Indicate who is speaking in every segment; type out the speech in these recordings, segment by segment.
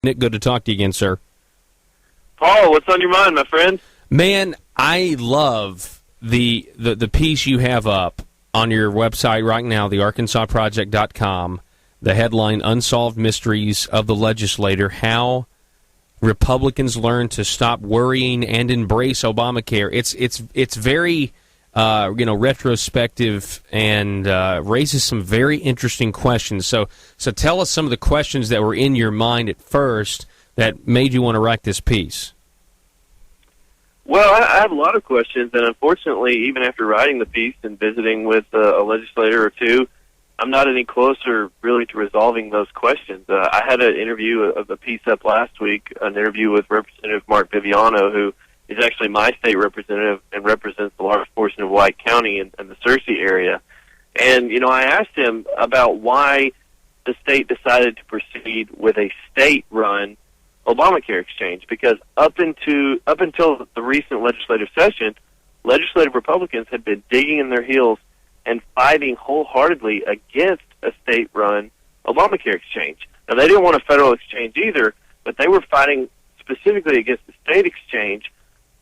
Speaker 1: Nick, good to talk to you again, sir.
Speaker 2: Paul, what's on your mind, my friend?
Speaker 1: Man, I love the piece you have up on your website right now, the ArkansasProject.com, the headline, Unsolved Mysteries of the Legislator, How Republicans Learn to Stop Worrying and Embrace Obamacare. It's very retrospective and raises some very interesting questions. So tell us some of the questions that were in your mind at first that made you want to write this piece.
Speaker 2: Well, I have a lot of questions, and unfortunately, even after writing the piece and visiting with a legislator or two, I'm not any closer really to resolving those questions. I had an interview of a piece up last week, an interview with Representative Mark Viviano, who is actually my state representative and represents the largest portion of White County and the Searcy area. And, I asked him about why the state decided to proceed with a state-run Obamacare exchange, because up until the recent legislative session, legislative Republicans had been digging in their heels and fighting wholeheartedly against a state-run Obamacare exchange. Now, they didn't want a federal exchange either, but they were fighting specifically against the state exchange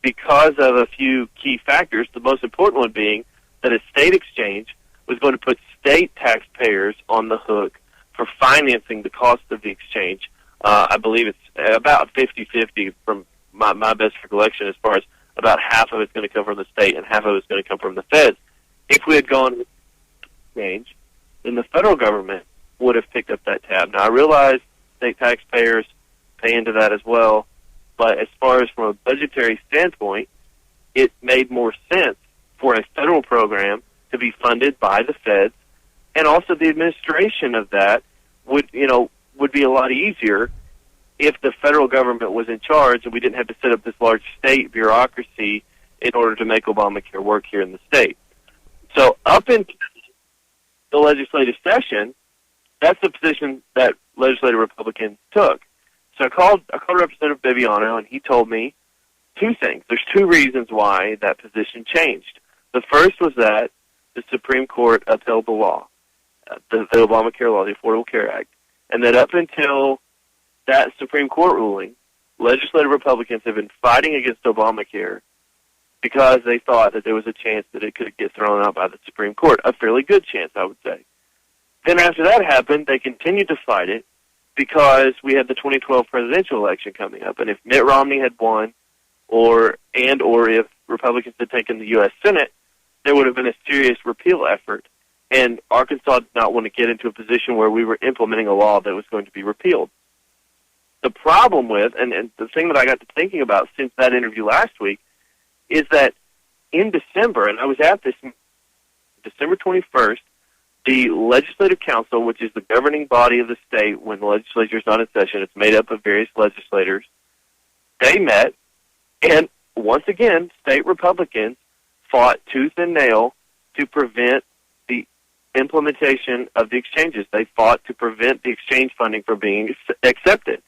Speaker 2: because of a few key factors, the most important one being that a state exchange was going to put state taxpayers on the hook for financing the cost of the exchange. I believe it's about 50-50 from my best recollection, as far as about half of it's going to come from the state and half of it's going to come from the feds. If we had gone with exchange, then the federal government would have picked up that tab. Now, I realize state taxpayers pay into that as well, but as far as from a budgetary standpoint, it made more sense for a federal program to be funded by the feds, and also the administration of that would be a lot easier if the federal government was in charge and we didn't have to set up this large state bureaucracy in order to make Obamacare work here in the state. So up until the legislative session, that's the position that legislative Republicans took. So I called Representative Viviano, and he told me two things. There's two reasons why that position changed. The first was that the Supreme Court upheld the law, the Obamacare law, the Affordable Care Act, and that up until that Supreme Court ruling, legislative Republicans have been fighting against Obamacare because they thought that there was a chance that it could get thrown out by the Supreme Court, a fairly good chance, I would say. Then after that happened, they continued to fight it because we had the 2012 presidential election coming up, and if Mitt Romney had won, or if Republicans had taken the U.S. Senate, there would have been a serious repeal effort, and Arkansas did not want to get into a position where we were implementing a law that was going to be repealed. The problem with, and the thing that I got to thinking about since that interview last week, is that in December, and I was at this December 21st, the Legislative Council, which is the governing body of the state when the legislature is not in session, it's made up of various legislators, they met, and once again, state Republicans fought tooth and nail to prevent the implementation of the exchanges. They fought to prevent the exchange funding from being accepted.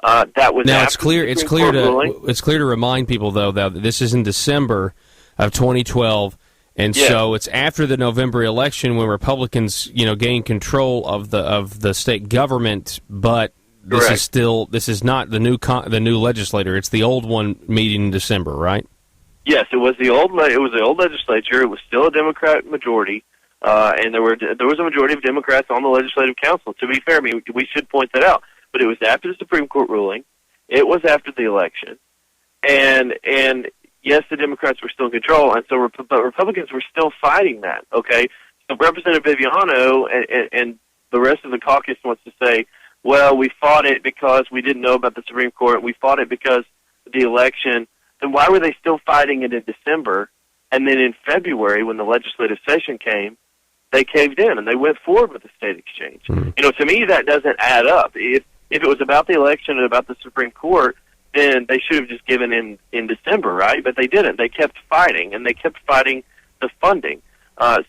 Speaker 2: That was
Speaker 1: now. It's clear to remind people, though, that this is in December of 2012, and so it's after the November election when Republicans, gain control of the state government. But this is not the new legislature. It's the old one meeting in December, right?
Speaker 2: Yes, it was the old legislature. It was still a Democrat majority, and there was a majority of Democrats on the Legislative Council. To be fair, we should point that out. But it was after the Supreme Court ruling. It was after the election, and yes, the Democrats were still in control, and so but Republicans were still fighting that. Okay, so Representative Viviano and the rest of the caucus wants to say, well, we fought it because we didn't know about the Supreme Court. We fought it because of the election. Then why were they still fighting it in December? And then in February, when the legislative session came, they caved in and they went forward with the state exchange. Mm-hmm. To me, that doesn't add up. If it was about the election and about the Supreme Court, then they should have just given in December, right? But they didn't. They kept fighting, and they kept fighting the funding.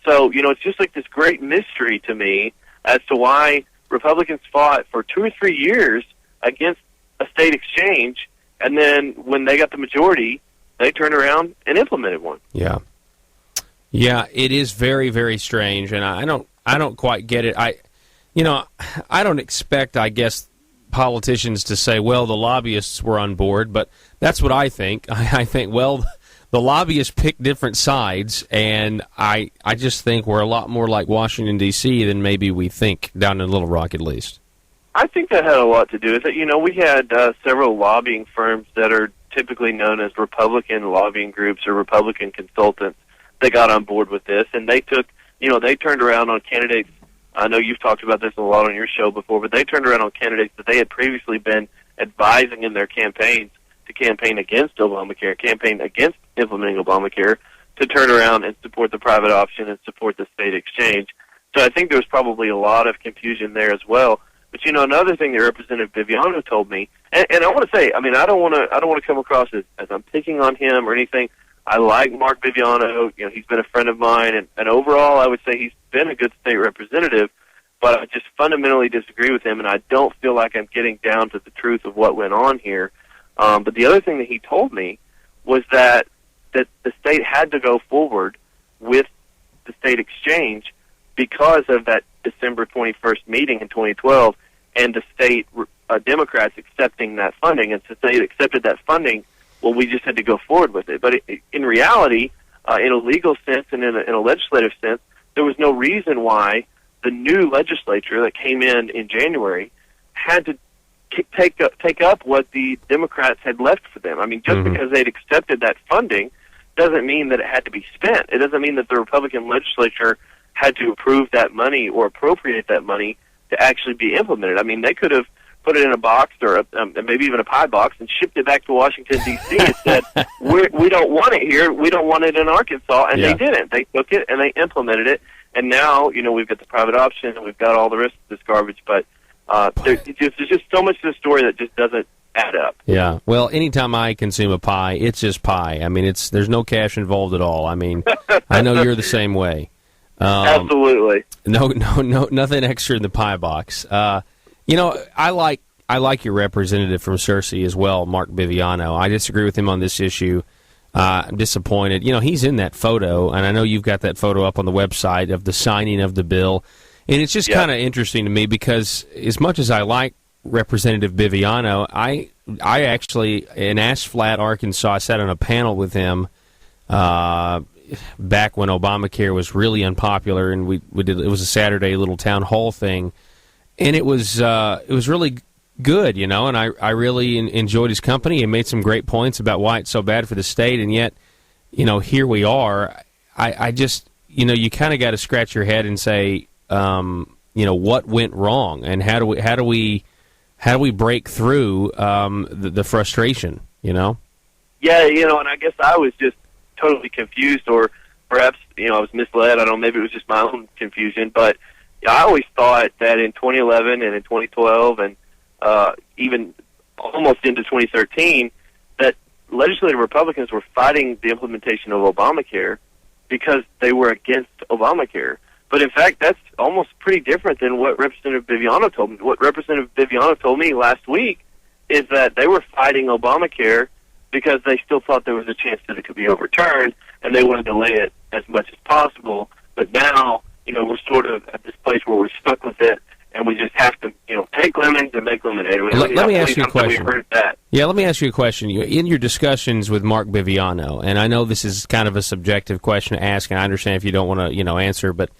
Speaker 2: So it's just like this great mystery to me as to why Republicans fought for 2 or 3 years against a state exchange, and then when they got the majority, they turned around and implemented one.
Speaker 1: Yeah, it is very, very strange, and I don't quite get it. I don't expect, I guess, politicians to say, well, the lobbyists were on board, but that's what I think. I think, well, the lobbyists pick different sides, and I just think we're a lot more like Washington, D.C. than maybe we think, down in Little Rock at least.
Speaker 2: I think that had a lot to do with it. You know, we had several lobbying firms that are typically known as Republican lobbying groups or Republican consultants that got on board with this, and they turned around on candidates. I know you've talked about this a lot on your show before, but they turned around on candidates that they had previously been advising in their campaigns to campaign against Obamacare, campaign against implementing Obamacare, to turn around and support the private option and support the state exchange. So I think there was probably a lot of confusion there as well. But you know, another thing that Representative Viviano told me, and I want to say, I mean, I don't want to come across as I'm picking on him or anything. I like Mark Viviano. You know, he's been a friend of mine, and overall, I would say he's been a good state representative. But I just fundamentally disagree with him, and I don't feel like I'm getting down to the truth of what went on here. But the other thing that he told me was that the state had to go forward with the state exchange because of that December 21st meeting in 2012 and the state Democrats accepting that funding. And since they accepted that funding, well, we just had to go forward with it. But in reality, in a legal sense and in a legislative sense, there was no reason why the new legislature that came in January had to take up what the Democrats had left for them. I mean, just because they'd accepted that funding doesn't mean that it had to be spent. It doesn't mean that the Republican legislature had to approve that money or appropriate that money to actually be implemented. I mean, they could have put it in a box or maybe even a pie box and shipped it back to Washington, D.C. and said, we don't want it here. We don't want it in Arkansas. And they didn't. They took it and they implemented it. And now, you know, we've got the private option and we've got all the rest of this garbage. But there's just so much to the story that just doesn't add up.
Speaker 1: Yeah. Well, anytime I consume a pie, it's just pie. I mean, there's no cash involved at all. I mean, I know you're the same way.
Speaker 2: Absolutely.
Speaker 1: No, nothing extra in the pie box. You know, I like your representative from Searcy as well, Mark Viviano. I disagree with him on this issue. I'm disappointed. You know, he's in that photo, and I know you've got that photo up on the website of the signing of the bill. And it's just kind of interesting to me because as much as I like Representative Viviano, I actually, in Ash Flat, Arkansas, I sat on a panel with him back when Obamacare was really unpopular, and we did. It was a Saturday little town hall thing, and it was really good, you know. And I really enjoyed his company and made some great points about why it's so bad for the state, and yet, you know, here we are. I just, you know, you kind of got to scratch your head and say, you know, what went wrong, and how do we break through the frustration, you know?
Speaker 2: Yeah, you know, and I guess I was just totally confused, or perhaps, you know, I was misled. I don't know, maybe it was just my own confusion, but I always thought that in 2011 and in 2012 and even almost into 2013 that legislative Republicans were fighting the implementation of Obamacare because they were against Obamacare. But in fact, that's almost pretty different than what Representative Viviano told me. What Representative Viviano told me last week is that they were fighting Obamacare because they still thought there was a chance that it could be overturned, and they wanted to delay it as much as possible. But now, you know, we're sort of at this place where we're stuck with it, and we just have to, you know, take lemons and make lemonade.
Speaker 1: Let me ask you a question. Yeah, let me ask you a question. In your discussions with Mark Viviano, and I know this is kind of a subjective question to ask, and I understand if you don't want to, you know, answer, but,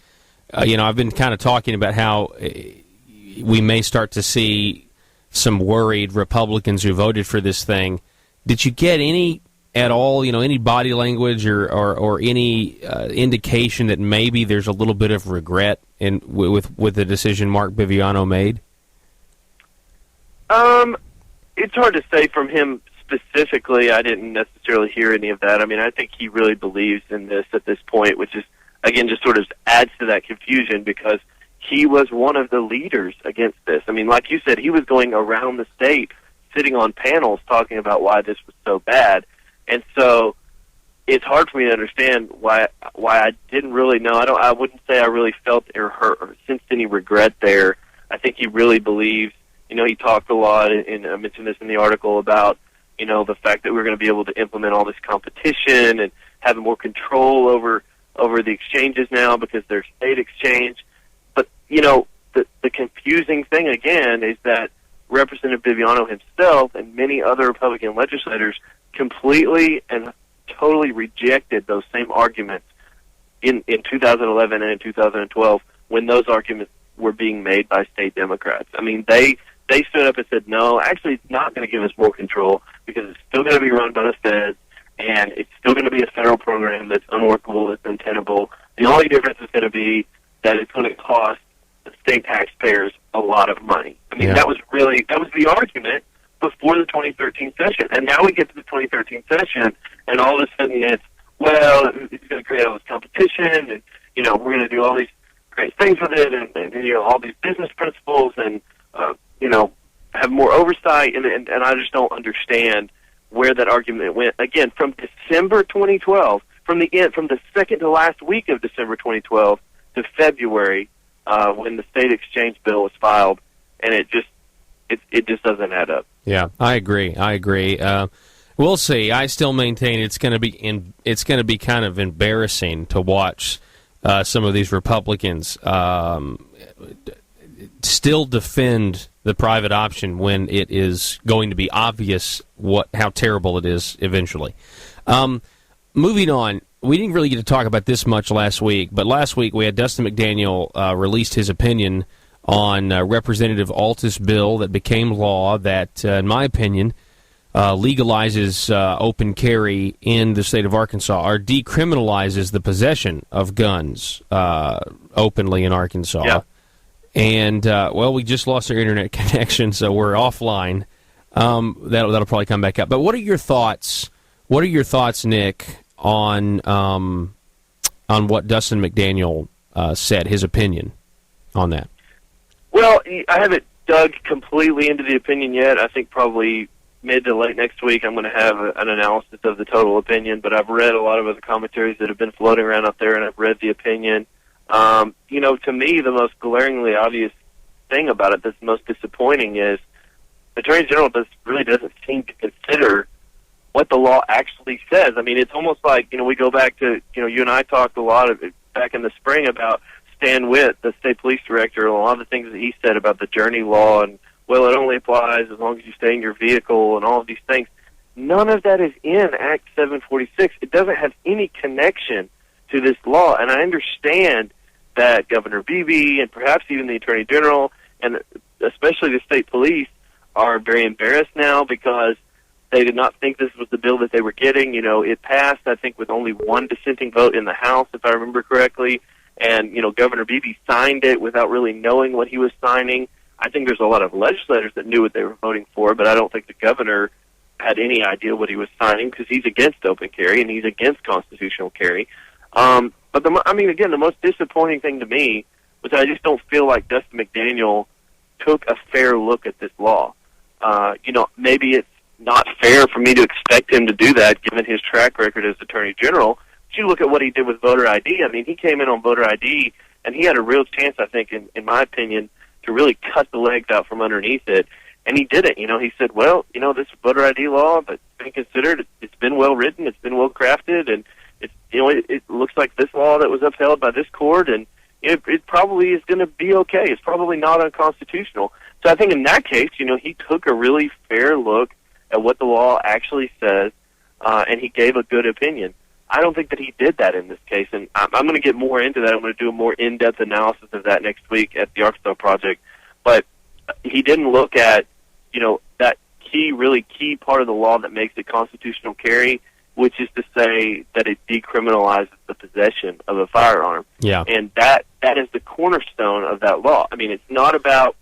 Speaker 1: you know, I've been kind of talking about how we may start to see some worried Republicans who voted for this thing. Did you get any at all, you know, any body language or any indication that maybe there's a little bit of regret with the decision Mark Viviano made?
Speaker 2: It's hard to say from him specifically. I didn't necessarily hear any of that. I mean, I think he really believes in this at this point, which is, again, just sort of adds to that confusion because he was one of the leaders against this. I mean, like you said, he was going around the state sitting on panels talking about why this was so bad. And so it's hard for me to understand why I didn't really know. I wouldn't say I really felt or sensed any regret there. I think he really believes, you know, he talked a lot, and I mentioned this in the article about, you know, the fact that we're going to be able to implement all this competition and have more control over the exchanges now because they're state exchange. But, you know, the confusing thing, again, is that Representative Viviano himself and many other Republican legislators completely and totally rejected those same arguments in 2011 and in 2012 when those arguments were being made by state Democrats. I mean, they stood up and said, no, actually it's not going to give us more control because it's still going to be run by the feds, and it's still going to be a federal program that's unworkable, that's untenable. The only difference is going to be that it's going to cost the state taxpayers a lot of money. I mean, that was the argument before the 2013 session. And now we get to the 2013 session, and all of a sudden it's, well, it's going to create all this competition, and, you know, we're going to do all these great things with it, and you know, all these business principles, and, you know, have more oversight, and I just don't understand where that argument went. Again, from December 2012, from the second to last week of December 2012 to February, when the state exchange bill was filed, and it just doesn't add up.
Speaker 1: Yeah, I agree. We'll see. I still maintain it's going to be kind of embarrassing to watch some of these Republicans still defend the private option when it is going to be obvious how terrible it is eventually. Moving on, we didn't really get to talk about this much last week, but last week we had Dustin McDaniel released his opinion on Representative Altus' bill that became law that, in my opinion, legalizes open carry in the state of Arkansas, or decriminalizes the possession of guns openly in Arkansas.
Speaker 2: Yeah.
Speaker 1: And, well, we just lost our internet connection, so we're offline. That'll probably come back up. But what are your thoughts? What are your thoughts, Nick, on what Dustin McDaniel said, his opinion on that?
Speaker 2: Well, I haven't dug completely into the opinion yet. I think probably mid to late next week I'm going to have an analysis of the total opinion, but I've read a lot of other commentaries that have been floating around out there, and I've read the opinion. You know, to me, the most glaringly obvious thing about it that's most disappointing is the Attorney General really doesn't seem to consider what the law actually says. I mean, it's almost like, you know, we go back to, you know, you and I talked a lot back in the spring about Stan Witt, the state police director, and a lot of the things that he said about the journey law, and, well, it only applies as long as you stay in your vehicle and all of these things. None of that is in Act 746. It doesn't have any connection to this law, and I understand that Governor Beebe and perhaps even the Attorney General and especially the state police are very embarrassed now because they did not think this was the bill that they were getting. You know, it passed, I think, with only one dissenting vote in the House, if I remember correctly, and, you know, Governor Beebe signed it without really knowing what he was signing. I think there's a lot of legislators that knew what they were voting for, but I don't think the governor had any idea what he was signing because he's against open carry and he's against constitutional carry. But again, the most disappointing thing to me was that I just don't feel like Dustin McDaniel took a fair look at this law. You know, maybe it's not fair for me to expect him to do that given his track record as Attorney General. But you look at what he did with voter ID. I mean, he came in on voter ID, and he had a real chance, I think, in my opinion, to really cut the legs out from underneath it. And he didn't. You know, he said, well, you know, this voter ID law, but it's been considered, it's been well written, it's been well crafted, and it's, you know, it looks like this law that was upheld by this court, and it probably is going to be okay. It's probably not unconstitutional. So I think in that case, you know, he took a really fair look at what the law actually says, and he gave a good opinion. I don't think that he did that in this case, and I'm going to get more into that. I'm going to do a more in-depth analysis of that next week at the Arkansas Project. But he didn't look at, you know, that really key part of the law that makes it constitutional carry, which is to say that it decriminalizes the possession of a firearm.
Speaker 1: Yeah.
Speaker 2: And that is the cornerstone of that law. I mean, it's not about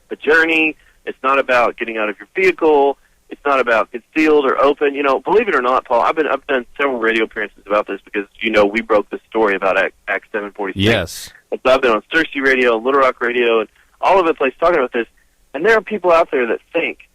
Speaker 2: a journey. It's not about getting out of your vehicle. It's not about concealed or open. You know, believe it or not, Paul, I've done several radio appearances about this because, you know, we broke the story about Act 746.
Speaker 1: Yes.
Speaker 2: So I've been on Cersei Radio, Little Rock Radio, and all over the place talking about this. And there are people out there that think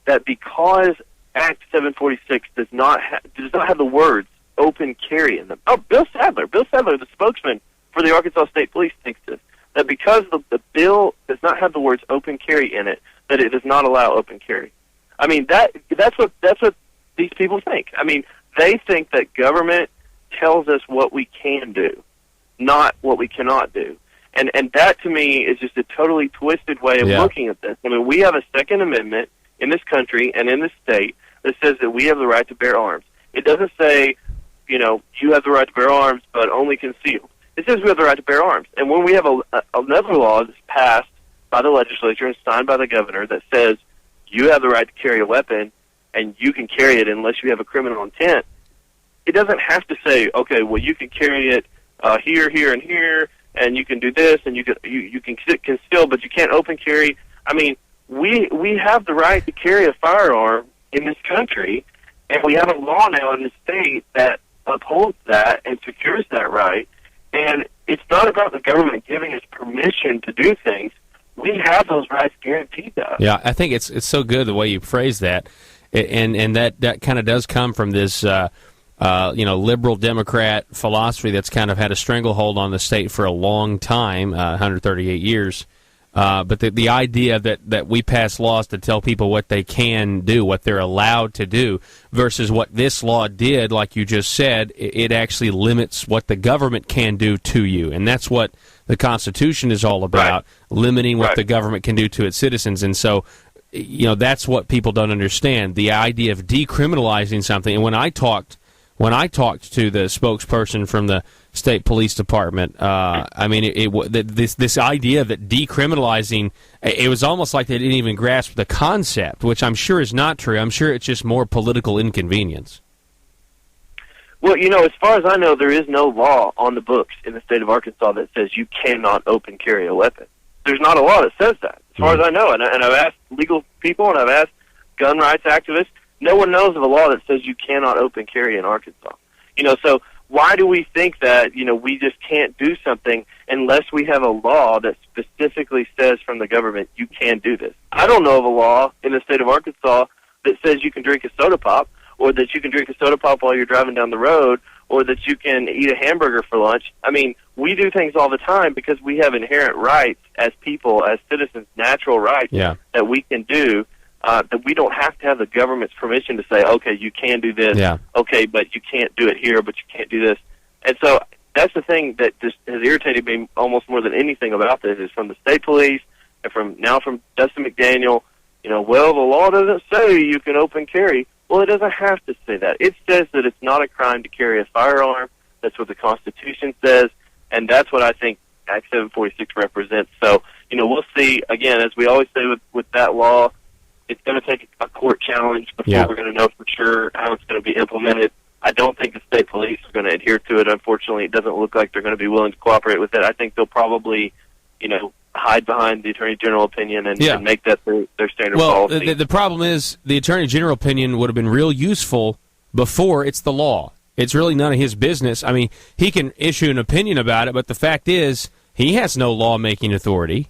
Speaker 2: that because Act 746 does not have the words open carry in them. Oh, Bill Sadler, the spokesman for the Arkansas State Police, thinks this, that because the bill does not have the words open carry in it, that it does not allow open carry. I mean, that's what these people think. I mean, they think that government tells us what we can do, not what we cannot do. And that, to me, is just a totally twisted way of looking at this. I mean, we have a Second Amendment in this country and in this state that says that we have the right to bear arms. It doesn't say, you have the right to bear arms, but only concealed. It says we have the right to bear arms. And when we have another law that's passed by the legislature and signed by the governor that says you have the right to carry a weapon and you can carry it unless you have a criminal intent, it doesn't have to say, okay, well, you can carry it here, here, and here, and you can do this, and you can conceal, but you can't open carry. I mean, we have the right to carry a firearm in this country, and we have a law now in the state that upholds that and secures that right. And it's not about the government giving us permission to do things. We have those rights guaranteed to us.
Speaker 1: Yeah, I think it's so good the way you phrase that, and that kind of does come from this liberal Democrat philosophy that's kind of had a stranglehold on the state for a long time, 138 years. But the idea that we pass laws to tell people what they can do, what they're allowed to do, versus what this law did, like you just said, it actually limits what the government can do to you. And that's what the Constitution is all about, limiting what the government can do to its citizens. And so, that's what people don't understand, the idea of decriminalizing something. And when I talked to the spokesperson from the state police department, I mean, this idea that decriminalizing, it was almost like they didn't even grasp the concept, which I'm sure is not true. I'm sure it's just more political inconvenience.
Speaker 2: Well, as far as I know, there is no law on the books in the state of Arkansas that says you cannot open carry a weapon. There's not a law that says that, as far as I know. And I've asked legal people and I've asked gun rights activists. No one knows of a law that says you cannot open carry in Arkansas. So why do we think that, we just can't do something unless we have a law that specifically says from the government you can do this? I don't know of a law in the state of Arkansas that says you can drink a soda pop, or that you can drink a soda pop while you're driving down the road, or that you can eat a hamburger for lunch. I mean, we do things all the time because we have inherent rights as people, as citizens, natural rights that we can do. That we don't have to have the government's permission to say, okay, you can do this, okay, but you can't do it here, but you can't do this. And so that's the thing that just has irritated me almost more than anything about this, is from the state police and from Dustin McDaniel, well, the law doesn't say you can open carry. Well, it doesn't have to say that. It says that it's not a crime to carry a firearm. That's what the Constitution says, and that's what I think Act 746 represents. So, we'll see, again, as we always say with that law, it's going to take a court challenge before we're going to know for sure how it's going to be implemented. I don't think the state police are going to adhere to it. Unfortunately, it doesn't look like they're going to be willing to cooperate with it. I think they'll probably, hide behind the Attorney General opinion and make that their standard policy.
Speaker 1: Well, the problem is the Attorney General opinion would have been real useful before it's the law. It's really none of his business. I mean, he can issue an opinion about it, but the fact is he has no lawmaking authority.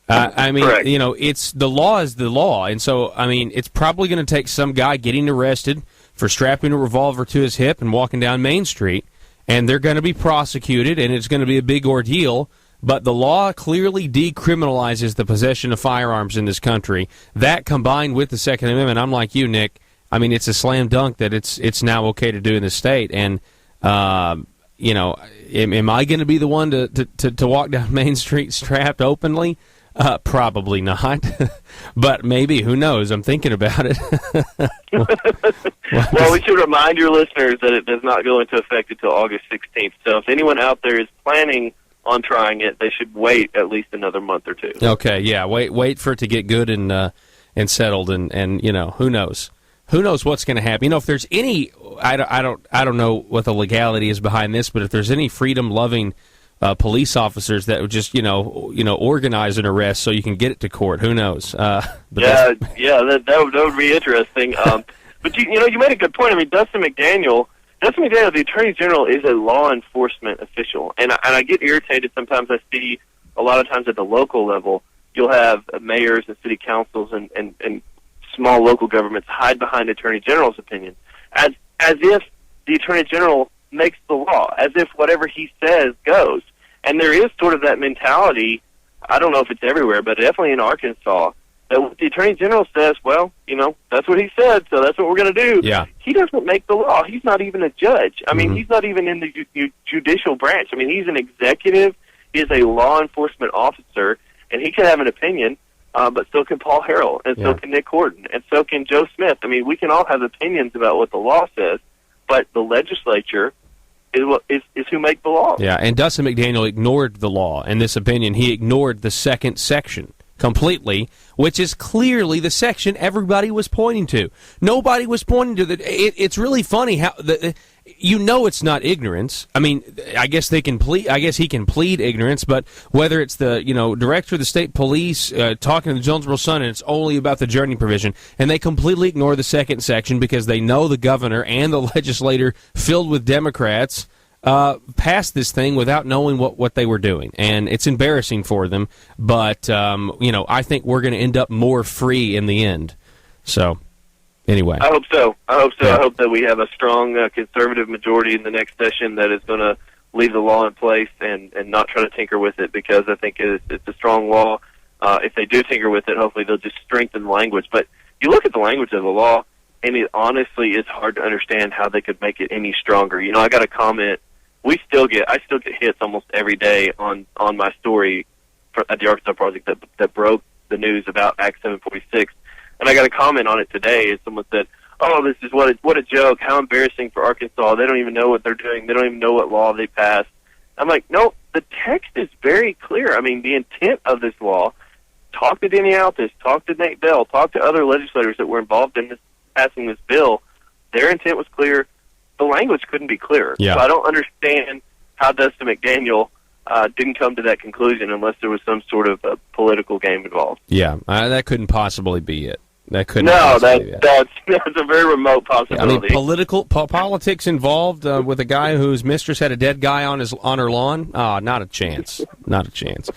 Speaker 1: I mean,
Speaker 2: Correct.
Speaker 1: It's the law is the law, and so I mean, it's probably going to take some guy getting arrested for strapping a revolver to his hip and walking down Main Street, and they're going to be prosecuted, and it's going to be a big ordeal. But the law clearly decriminalizes the possession of firearms in this country. That combined with the Second Amendment, I'm like you, Nick. I mean, it's a slam dunk that it's now okay to do in the state, and am I going to be the one to walk down Main Street strapped openly? Probably not, but maybe, who knows? I'm thinking about it.
Speaker 2: Well, we should remind your listeners that it does not go into effect until August 16th. So if anyone out there is planning on trying it, they should wait at least another month or two.
Speaker 1: Okay, yeah, wait for it to get good and settled, and who knows? Who knows what's going to happen? If there's any, I don't know what the legality is behind this, but if there's any freedom-loving police officers that would just organize an arrest so you can get it to court. Who knows?
Speaker 2: That would be interesting. But you made a good point. I mean, Dustin McDaniel, the Attorney General, is a law enforcement official, and I get irritated sometimes. I see a lot of times at the local level, you'll have mayors and city councils and small local governments hide behind Attorney General's opinion, as if the Attorney General makes the law, as if whatever he says goes. And there is sort of that mentality, I don't know if it's everywhere, but definitely in Arkansas, that what the Attorney General says, well, that's what he said, so that's what we're going to do.
Speaker 1: Yeah.
Speaker 2: He doesn't make the law. He's not even a judge. I mean, he's not even in the judicial branch. I mean, he's an executive. He is a law enforcement officer, and he can have an opinion, but so can Paul Harrell, and so can Nic Horton, and so can Joe Smith. I mean, we can all have opinions about what the law says, but the legislature is who make the law.
Speaker 1: Yeah, and Dustin McDaniel ignored the law in this opinion. He ignored the second section completely, which is clearly the section everybody was pointing to. Nobody was pointing to the. It's really funny how it's not ignorance. I mean, I guess they can plead. I guess he can plead ignorance, but whether it's the director of the state police talking to the Jonesboro Sun, and it's only about the journey provision, and they completely ignore the second section because they know the governor and the legislator filled with Democrats passed this thing without knowing what they were doing, and it's embarrassing for them. But I think we're going to end up more free in the end. So. Anyway,
Speaker 2: I hope so.
Speaker 1: Yeah.
Speaker 2: I hope that we have a strong conservative majority in the next session that is going to leave the law in place and not try to tinker with it, because I think it's a strong law. If they do tinker with it, hopefully they'll just strengthen the language. But you look at the language of the law, and it honestly is hard to understand how they could make it any stronger. I got a comment. I still get hits almost every day on my story at the Arkansas Project that broke the news about Act 746. And I got a comment on it today, and someone said, "Oh, this is what a joke! How embarrassing for Arkansas! They don't even know what they're doing. They don't even know what law they passed." I'm like, no, the text is very clear. I mean, the intent of this law. Talk to Denny Altis, talk to Nate Bell, talk to other legislators that were involved in passing this bill. Their intent was clear. The language couldn't be clearer.
Speaker 1: Yeah.
Speaker 2: So I don't understand how Dustin McDaniel didn't come to that conclusion unless there was some sort of a political game involved.
Speaker 1: Yeah, that couldn't possibly be it. That couldn't.
Speaker 2: No, that's a very remote possibility.
Speaker 1: I mean, politics involved with a guy whose mistress had a dead guy on her lawn. Not a chance. Not a chance.